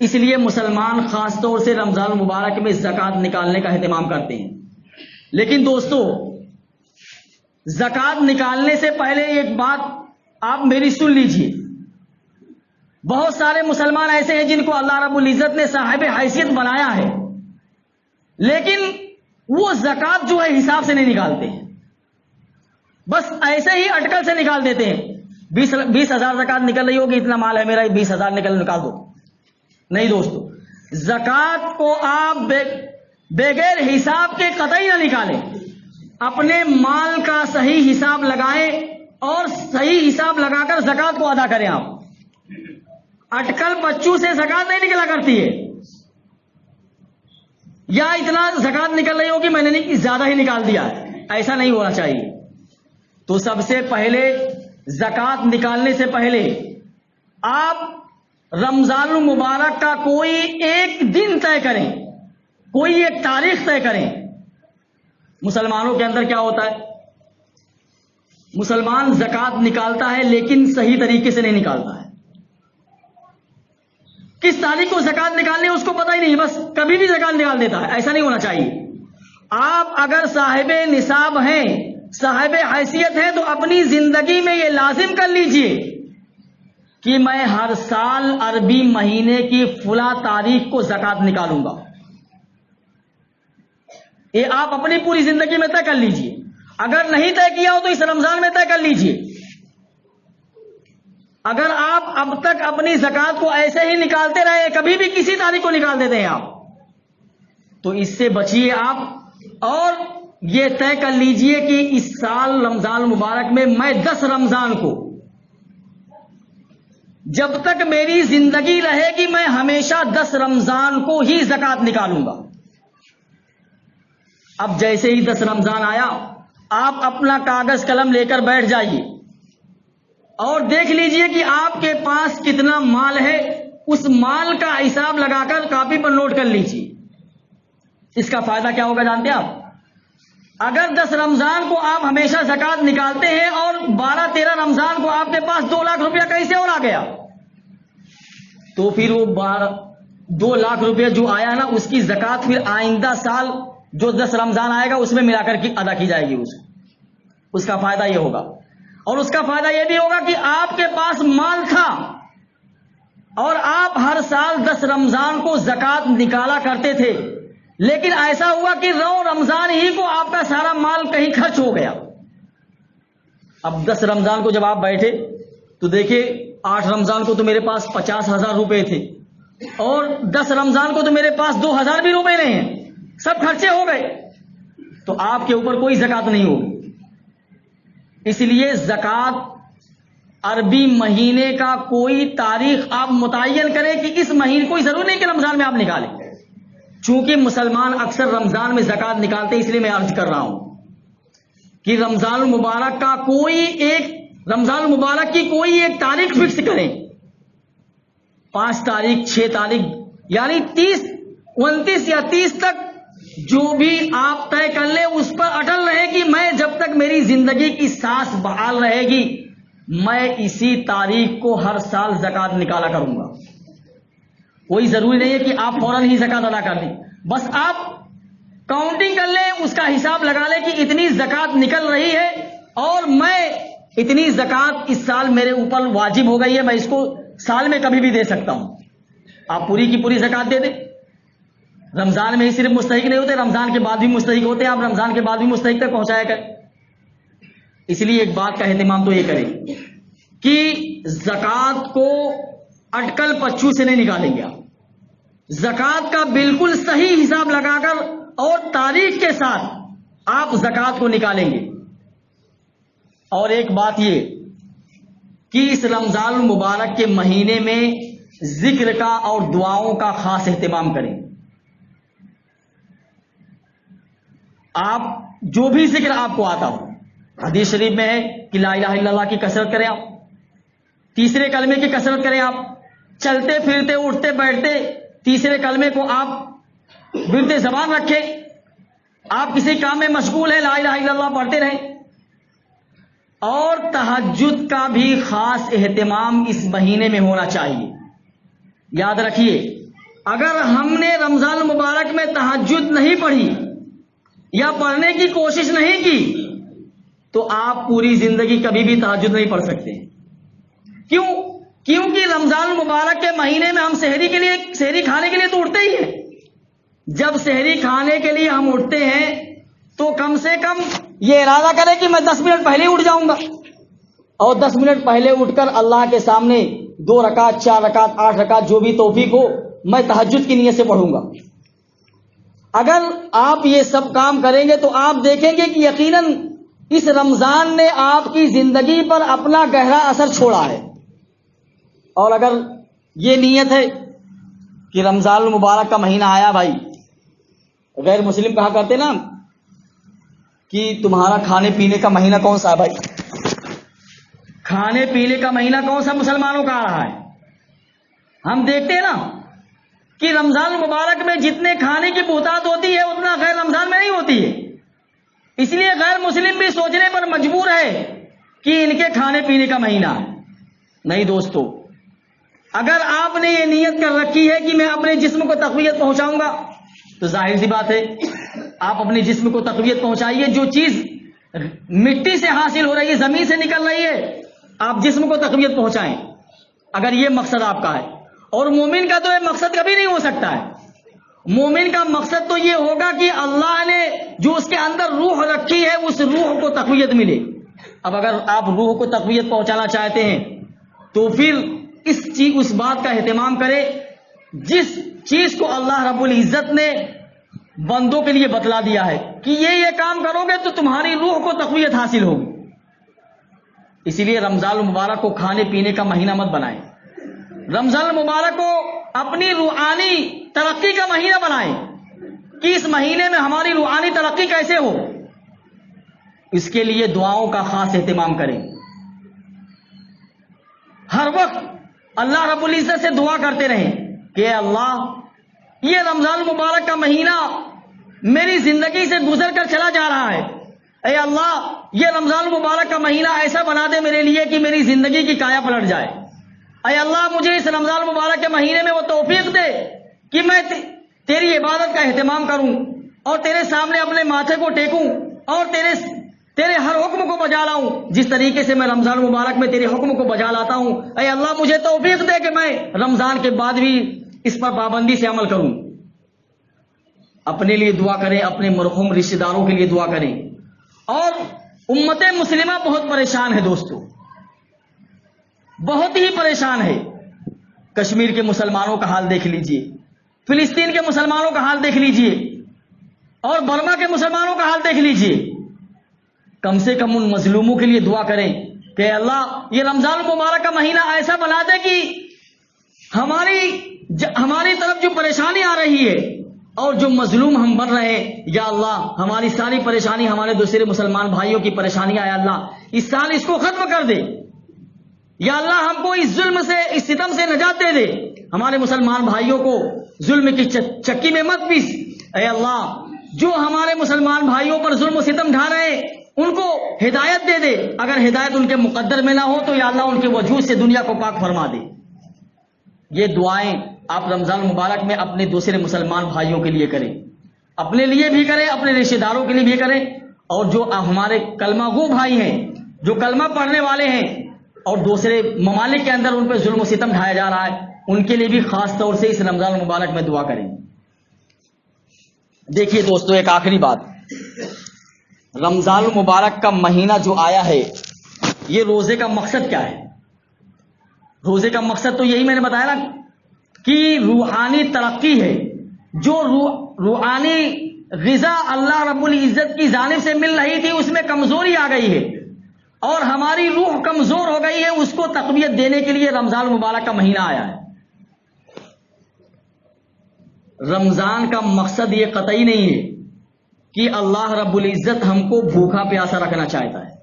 Speaker 1: اس لیے مسلمان خاص طور سے رمضان المبارک میں زکوٰۃ نکالنے کا اہتمام کرتے ہیں۔ لیکن دوستو زکوٰۃ نکالنے سے پہلے ایک بات آپ میری سن لیجئے بہت سارے مسلمان ایسے ہیں جن کو اللہ رب العزت نے صاحب حیثیت بنایا ہے، لیکن وہ زکوٰۃ جو ہے حساب سے نہیں نکالتے ہیں، بس ایسے ہی اٹکل سے نکال دیتے ہیں. 20,000 زکوٰۃ نکل رہی ہوگی، اتنا مال ہے میرا، 20,000 نکال دو. نہیں دوستو، زکوٰۃ کو آپ بغیر حساب کے قطعی نہ نکالیں. اپنے مال کا صحیح حساب لگائیں اور صحیح حساب لگا کر زکوٰۃ کو ادا کریں. آپ اٹکل بچوں سے زکوٰۃ نہیں نکلا کرتی ہے، یا اتنا زکوٰۃ نکل رہی ہوگی میں نے زیادہ ہی نکال دیا، ایسا نہیں ہونا چاہیے. تو سب سے پہلے زکوٰۃ نکالنے سے پہلے آپ رمضان المبارک کا کوئی ایک دن طے کریں، کوئی ایک تاریخ طے کریں. مسلمانوں کے اندر کیا ہوتا ہے، مسلمان زکوٰۃ نکالتا ہے لیکن صحیح طریقے سے نہیں نکالتا ہے. کس تاریخ کو زکوٰۃ نکالنی ہے اس کو پتہ ہی نہیں، بس کبھی بھی زکوٰۃ نکال دیتا ہے. ایسا نہیں ہونا چاہیے. آپ اگر صاحب نصاب ہیں، صاحب حیثیت ہیں، تو اپنی زندگی میں یہ لازم کر لیجئے کہ میں ہر سال عربی مہینے کی فلاں تاریخ کو زکوٰۃ نکالوں گا. یہ آپ اپنی پوری زندگی میں طے کر لیجئے. اگر نہیں طے کیا ہو تو اس رمضان میں طے کر لیجئے. اگر آپ اب تک اپنی زکوٰۃ کو ایسے ہی نکالتے رہے، کبھی بھی کسی تاریخ کو نکال دیتے ہیں آپ، تو اس سے بچیے آپ. اور یہ طے کر لیجئے کہ اس سال رمضان مبارک میں 10 رمضان کو، جب تک میری زندگی رہے گی میں ہمیشہ 10 رمضان کو ہی زکوٰۃ نکالوں گا. اب جیسے ہی 10 رمضان آیا، آپ اپنا کاغذ قلم لے کر بیٹھ جائیے اور دیکھ لیجئے کہ آپ کے پاس کتنا مال ہے. اس مال کا حساب لگا کر کاپی پر نوٹ کر لیجئے. اس کا فائدہ کیا ہوگا جانتے ہیں آپ؟ اگر 10 رمضان کو آپ ہمیشہ زکوٰۃ نکالتے ہیں اور 12-13 رمضان کو آپ کے پاس 2 لاکھ روپیہ کہیں سے اور آ گیا، تو پھر وہ 2 لاکھ روپیہ جو آیا نا، اس کی زکوٰۃ پھر آئندہ سال جو 10 رمضان آئے گا اس میں ملا کر ادا کی جائے گی. اس کا فائدہ یہ ہوگا. اور اس کا فائدہ یہ بھی ہوگا کہ آپ کے پاس مال تھا اور آپ ہر سال 10 رمضان کو زکوٰۃ نکالا کرتے تھے، لیکن ایسا ہوا کہ 9 رمضان ہی کو آپ کا سارا مال کہیں خرچ ہو گیا. اب 10 رمضان کو جب آپ بیٹھے تو دیکھیں 8 رمضان کو تو میرے پاس 50,000 روپے تھے اور 10 رمضان کو تو میرے پاس 2,000 بھی روپے نہیں ہیں، سب خرچے ہو گئے. تو آپ کے اوپر کوئی زکوٰۃ نہیں ہوگی. اس لیے زکوٰۃ عربی مہینے کا کوئی تاریخ آپ متعین کریں کہ اس مہینے، کوئی ضرور نہیں کہ رمضان میں آپ نکالیں. چونکہ مسلمان اکثر رمضان میں زکوٰۃ نکالتے ہیں، اس لیے میں عرض کر رہا ہوں کہ رمضان المبارک کا رمضان المبارک کی کوئی ایک تاریخ فکس کریں. 5 تاریخ، 6 تاریخ، یعنی 30، 29 یا 30 تک جو بھی آپ طے کر لیں اس پر اٹل رہے کہ میں جب تک میری زندگی کی سانس بحال رہے گی میں اسی تاریخ کو ہر سال زکوٰۃ نکالا کروں گا. کوئی ضروری نہیں ہے کہ آپ فوراً ہی زکوٰۃ ادا کر دیں، بس آپ کاؤنٹنگ کر لیں، اس کا حساب لگا لیں کہ اتنی زکوٰۃ نکل رہی ہے اور میں اتنی زکوٰۃ اس سال میرے اوپر واجب ہو گئی ہے، میں اس کو سال میں کبھی بھی دے سکتا ہوں. آپ پوری کی پوری زکوٰۃ دے دیں. رمضان میں ہی صرف مستحق نہیں ہوتے، رمضان کے بعد بھی مستحق ہوتے ہیں. آپ رمضان کے بعد بھی مستحق تک پہنچایا کریں. اس لیے ایک بات کا اہتمام تو یہ کریں کہ زکوٰۃ کو اٹکل پچو سے نہیں نکالیں گے. آپ زکوٰۃ کا بالکل صحیح حساب لگا کر اور تاریخ کے ساتھ آپ زکوٰۃ کو نکالیں گے. اور ایک بات یہ کہ اس رمضان المبارک کے مہینے میں ذکر کا اور دعاؤں کا خاص اہتمام کریں. آپ جو بھی ذکر آپ کو آتا ہو، حدیث شریف میں ہے کہ لا الہ الا اللہ کی کثرت کریں، آپ تیسرے کلمے کی کثرت کریں. آپ چلتے پھرتے اٹھتے بیٹھتے تیسرے کلمے کو آپ ورد زبان رکھیں. آپ کسی کام میں مشغول ہیں، لا الہ الا اللہ پڑھتے رہیں. اور تہجد کا بھی خاص اہتمام اس مہینے میں ہونا چاہیے. یاد رکھیے، اگر ہم نے رمضان المبارک میں تہجد نہیں پڑھی یا پڑھنے کی کوشش نہیں کی تو آپ پوری زندگی کبھی بھی تہجد نہیں پڑھ سکتے. کیوں؟ کیونکہ رمضان المبارک کے مہینے میں ہم سحری کھانے کے لیے تو اٹھتے ہی ہیں. جب سحری کھانے کے لیے ہم اٹھتے ہیں تو کم سے کم یہ ارادہ کریں کہ میں 10 منٹ پہلے اٹھ جاؤں گا، اور 10 منٹ پہلے اٹھ کر اللہ کے سامنے 2 رکعت 4 رکعت 8 رکعت جو بھی توفیق ہو میں تہجد کی نیت سے پڑھوں گا. اگر آپ یہ سب کام کریں گے تو آپ دیکھیں گے کہ یقیناً اس رمضان نے آپ کی زندگی پر اپنا گہرا اثر چھوڑا ہے. اور اگر یہ نیت ہے کہ رمضان المبارک کا مہینہ آیا، بھائی غیر مسلم کہا کرتے نا کہ تمہارا کھانے پینے کا مہینہ کون سا ہے؟ بھائی کھانے پینے کا مہینہ کون سا مسلمانوں کا آ رہا ہے؟ ہم دیکھتے ہیں نا کہ رمضان المبارک میں جتنے کھانے کی بہتات ہوتی ہے اتنا غیر رمضان میں نہیں ہوتی ہے. اس لیے غیر مسلم بھی سوچنے پر مجبور ہے کہ ان کے کھانے پینے کا مہینہ ہے. نہیں دوستو، اگر آپ نے یہ نیت کر رکھی ہے کہ میں اپنے جسم کو تقویت پہنچاؤں گا تو ظاہر سی بات ہے آپ اپنے جسم کو تقویت پہنچائیے. جو چیز مٹی سے حاصل ہو رہی ہے، زمین سے نکل رہی ہے، آپ جسم کو تقویت پہنچائیں اگر یہ مقصد آپ کا ہے. اور مومن کا تو یہ مقصد کبھی نہیں ہو سکتا ہے. مومن کا مقصد تو یہ ہوگا کہ اللہ نے جو اس کے اندر روح رکھی ہے اس روح کو تقویت ملے. اب اگر آپ روح کو تقویت پہنچانا چاہتے ہیں تو پھر اس بات کا اہتمام کرے جس چیز کو اللہ رب العزت نے بندوں کے لیے بتلا دیا ہے کہ یہ کام کرو گے تو تمہاری روح کو تقویت حاصل ہوگی. اسی لیے رمضان المبارک کو کھانے پینے کا مہینہ مت بنائیں. رمضان المبارک کو اپنی روحانی ترقی کا مہینہ بنائیں کہ اس مہینے میں ہماری روحانی ترقی کیسے ہو. اس کے لیے دعاؤں کا خاص اہتمام کریں. ہر وقت اللہ رب العزت سے دعا کرتے رہیں کہ اے اللہ یہ رمضان المبارک کا مہینہ میری زندگی سے گزر کر چلا جا رہا ہے. اے اللہ یہ رمضان المبارک کا مہینہ ایسا بنا دے میرے لیے کہ میری زندگی کی کایا پلٹ جائے. اے اللہ مجھے اس رمضان المبارک کے مہینے میں وہ توفیق دے کہ میں تیری عبادت کا اہتمام کروں اور تیرے سامنے اپنے ماتھے کو ٹیکوں اور تیرے ہر حکم کو بجا لاؤں جس طریقے سے میں رمضان المبارک میں تیرے حکم کو بجا لاتا ہوں. اے اللہ مجھے توفیق دے کہ میں رمضان کے بعد بھی اس پر پابندی سے عمل کروں. اپنے لیے دعا کریں، اپنے مرحوم رشتہ داروں کے لیے دعا کریں. اور امت مسلمہ بہت پریشان ہے دوستو، بہت ہی پریشان ہے. کشمیر کے مسلمانوں کا حال دیکھ لیجئے، فلسطین کے مسلمانوں کا حال دیکھ لیجئے اور برما کے مسلمانوں کا حال دیکھ لیجئے. کم سے کم ان مظلوموں کے لیے دعا کریں کہ اللہ یہ رمضان المبارک کا مہینہ ایسا بنا دے کہ ہماری طرف جو پریشانی آ رہی ہے اور جو مظلوم ہم بن رہے ہیں، یا اللہ ہماری ساری پریشانی ہمارے دوسرے مسلمان بھائیوں کی پریشانیاں یا اللہ اس سال اس کو ختم کر دے. یا اللہ ہم کو اس ظلم سے اس ستم سے نجات دے دے. ہمارے مسلمان بھائیوں کو ظلم کی چکی میں مت پیس. اے اللہ جو ہمارے مسلمان بھائیوں پر ظلم و ستم ڈھا رہے ہیں ان کو ہدایت دے دے. اگر ہدایت ان کے مقدر میں نہ ہو تو یا اللہ ان کے وجود سے دنیا کو پاک فرما دے. یہ دعائیں آپ رمضان المبارک میں اپنے دوسرے مسلمان بھائیوں کے لیے کریں، اپنے لیے بھی کریں، اپنے رشتہ داروں کے لیے بھی کریں. اور جو ہمارے کلمہ گو بھائی ہیں، جو کلمہ پڑھنے والے ہیں اور دوسرے ممالک کے اندر ان پہ ظلم و ستم ڈھایا جا رہا ہے، ان کے لیے بھی خاص طور سے اس رمضان المبارک میں دعا کریں. دیکھیے دوستو، ایک آخری بات، رمضان المبارک کا مہینہ جو آیا ہے یہ روزے کا مقصد کیا ہے؟ روزے کا مقصد تو یہی میں نے بتایا نا کہ روحانی ترقی ہے. جو روحانی غذا اللہ رب العزت کی جانب سے مل رہی تھی اس میں کمزوری آ گئی ہے اور ہماری روح کمزور ہو گئی ہے، اس کو تقویت دینے کے لیے رمضان المبارک کا مہینہ آیا ہے. رمضان کا مقصد یہ قطعی نہیں ہے کہ اللہ رب العزت ہم کو بھوکا پیاسا رکھنا چاہتا ہے.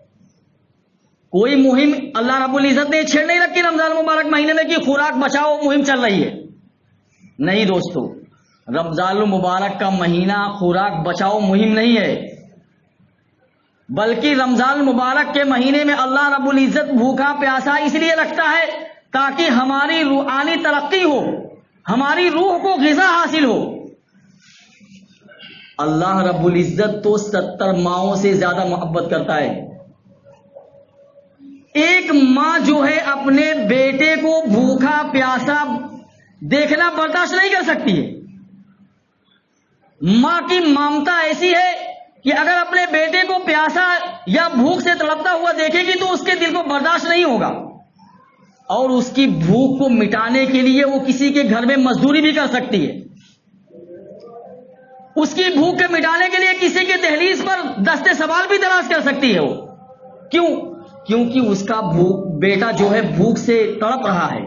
Speaker 1: کوئی مہم اللہ رب العزت نے چھیڑ نہیں رکھی رمضان المبارک مہینے میں کہ خوراک بچاؤ مہم چل رہی ہے. نہیں دوستو، رمضان المبارک کا مہینہ خوراک بچاؤ مہم نہیں ہے، بلکہ رمضان المبارک کے مہینے میں اللہ رب العزت بھوکا پیاسا اس لیے رکھتا ہے تاکہ ہماری روحانی ترقی ہو، ہماری روح کو غذا حاصل ہو. اللہ رب العزت تو 70 ماؤں سے زیادہ محبت کرتا ہے ایک ماں جو ہے اپنے بیٹے کو بھوکا پیاسا دیکھنا برداشت نہیں کر سکتی ہے. ماں کی ممتا ایسی ہے کہ اگر اپنے بیٹے کو پیاسا یا بھوک سے تڑپتا ہوا دیکھے گی تو اس کے دل کو برداشت نہیں ہوگا، اور اس کی بھوک کو مٹانے کے لیے وہ کسی کے گھر میں مزدوری بھی کر سکتی ہے. اس کی بھوک کے مٹانے کے لیے کسی کے دہلیز پر دستے سوال بھی تلاش کر سکتی ہے وہ. کیوں؟ کیونکہ اس کا بیٹا جو ہے بھوک سے تڑپ رہا ہے،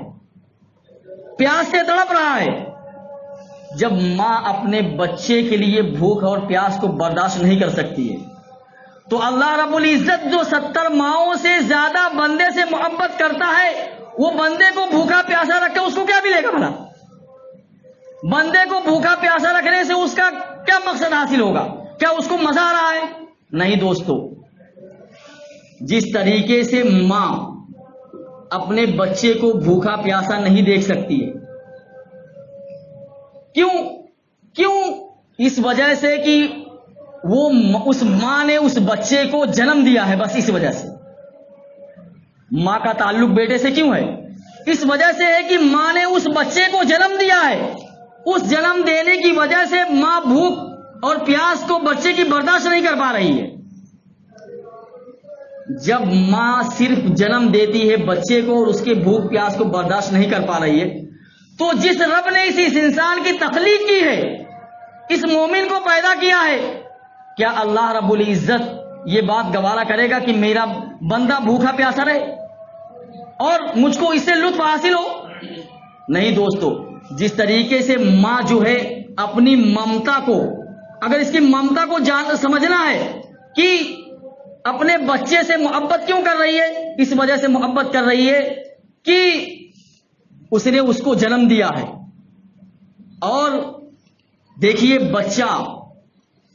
Speaker 1: پیاس سے تڑپ رہا ہے. جب ماں اپنے بچے کے لیے بھوک اور پیاس کو برداشت نہیں کر سکتی ہے تو اللہ رب العزت جو 70 ماؤں سے زیادہ بندے سے محبت کرتا ہے، وہ بندے کو بھوکا پیاسا رکھ کے اس کو کیا ملے گا بھلا؟ بندے کو بھوکا پیاسا رکھنے سے اس کا کیا مقصد حاصل ہوگا؟ کیا اس کو مزہ آ رہا ہے؟ نہیں دوستو. جس طریقے سے ماں اپنے بچے کو بھوکا پیاسا نہیں دیکھ سکتی ہے، کیوں؟ اس وجہ سے کہ وہ اس ماں نے اس بچے کو جنم دیا ہے. بس اس وجہ سے ماں کا تعلق بیٹے سے کیوں ہے؟ اس وجہ سے ہے کہ ماں نے اس بچے کو جنم دیا ہے. اس جنم دینے کی وجہ سے ماں بھوک اور پیاس کو بچے کی برداشت نہیں کر پا رہی ہے. جب ماں صرف جنم دیتی ہے بچے کو اور اس کے بھوک پیاس کو برداشت نہیں کر پا رہی ہے، تو جس رب نے اس انسان کی تخلیق کی ہے، اس مومن کو پیدا کیا ہے، کیا اللہ رب العزت یہ بات گوارا کرے گا کہ میرا بندہ بھوکا پیاسا رہے اور مجھ کو اس سے لطف حاصل ہو؟ نہیں دوستو. جس طریقے سے ماں جو ہے اپنی ممتا کو، اگر اس کی ممتا کو سمجھنا ہے کہ اپنے بچے سے محبت کیوں کر رہی ہے، اس وجہ سے محبت کر رہی ہے کہ اس نے اس کو جنم دیا ہے. اور دیکھیے بچہ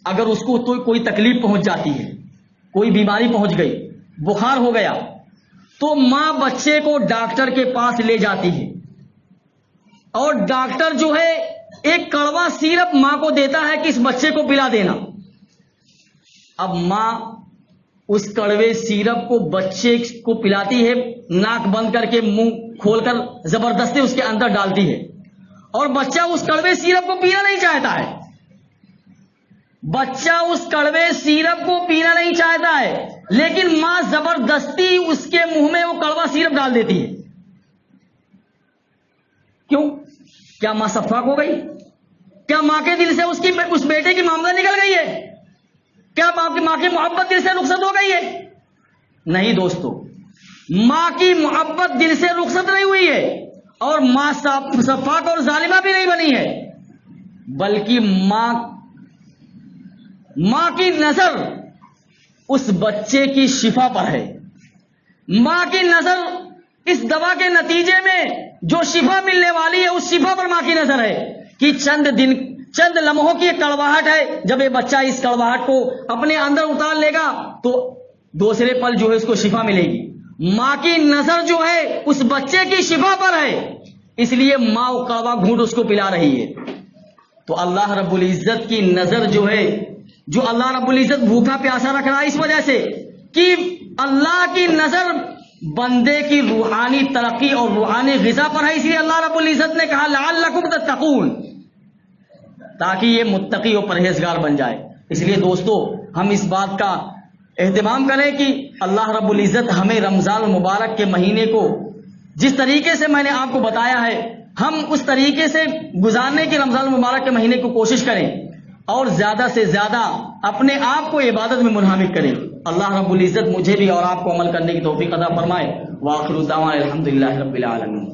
Speaker 1: اگر اس کو تو کوئی تکلیف پہنچ جاتی ہے، کوئی بیماری پہنچ گئی، بخار ہو گیا، تو ماں بچے کو ڈاکٹر کے پاس لے جاتی ہے، اور ڈاکٹر جو ہے ایک کڑوا سیرپ ماں کو دیتا ہے کہ اس بچے کو پلا دینا. اب ماں اس کڑوے سیرپ کو بچے کو پلاتی ہے، ناک بند کر کے منہ کھول کر زبردستی اس کے اندر ڈالتی ہے، اور بچہ اس کڑوے سیرپ کو پینا نہیں چاہتا ہے. بچہ اس کڑوے سیرپ کو پینا نہیں چاہتا ہے، لیکن ماں زبردستی اس کے منہ میں وہ کڑوا سیرپ ڈال دیتی ہے. کیوں؟ کیا ماں شفاق ہو گئی؟ کیا ماں کے دل سے اس بیٹے کی معاملہ نکل گئی ہے؟ کیا ماں کی محبت دل سے رخصت ہو گئی ہے؟ نہیں دوستو، ماں کی محبت دل سے رخصت نہیں ہوئی ہے، اور ماں شفاق اور ظالمہ بھی نہیں بنی ہے، بلکہ ماں کی نظر اس بچے کی شفا پر ہے. ماں کی نظر اس دوا کے نتیجے میں جو شفا ملنے والی ہے اس شفا پر ماں کی نظر ہے کہ چند لمحوں کی ایک کڑواہٹ ہے. جب یہ بچہ اس کڑواہٹ کو اپنے اندر اتار لے گا تو دوسرے پل جو ہے اس کو شفا ملے گی. ماں کی نظر جو ہے اس بچے کی شفا پر ہے، اس لیے ماں وہ کڑوا گھونٹ اس کو پلا رہی ہے. تو اللہ رب العزت کی نظر جو ہے، جو اللہ رب العزت بھوکا پیاسا رکھ رہا ہے اس وجہ سے کہ اللہ کی نظر بندے کی روحانی ترقی اور روحانی غذا پر ہے. اس لیے اللہ رب العزت نے کہا لعلکم تتقون، تاکہ یہ متقی اور پرہیزگار بن جائے. اس لیے دوستو ہم اس بات کا اہتمام کریں کہ اللہ رب العزت ہمیں رمضان المبارک کے مہینے کو جس طریقے سے میں نے آپ کو بتایا ہے، ہم اس طریقے سے گزارنے کی رمضان المبارک کے مہینے کو کوشش کریں اور زیادہ سے زیادہ اپنے آپ کو عبادت میں منہمک کریں. اللہ رب العزت مجھے بھی اور آپ کو عمل کرنے کی توفیق عطا فرمائے. وآخر دعوانا الحمدللہ رب العالمین.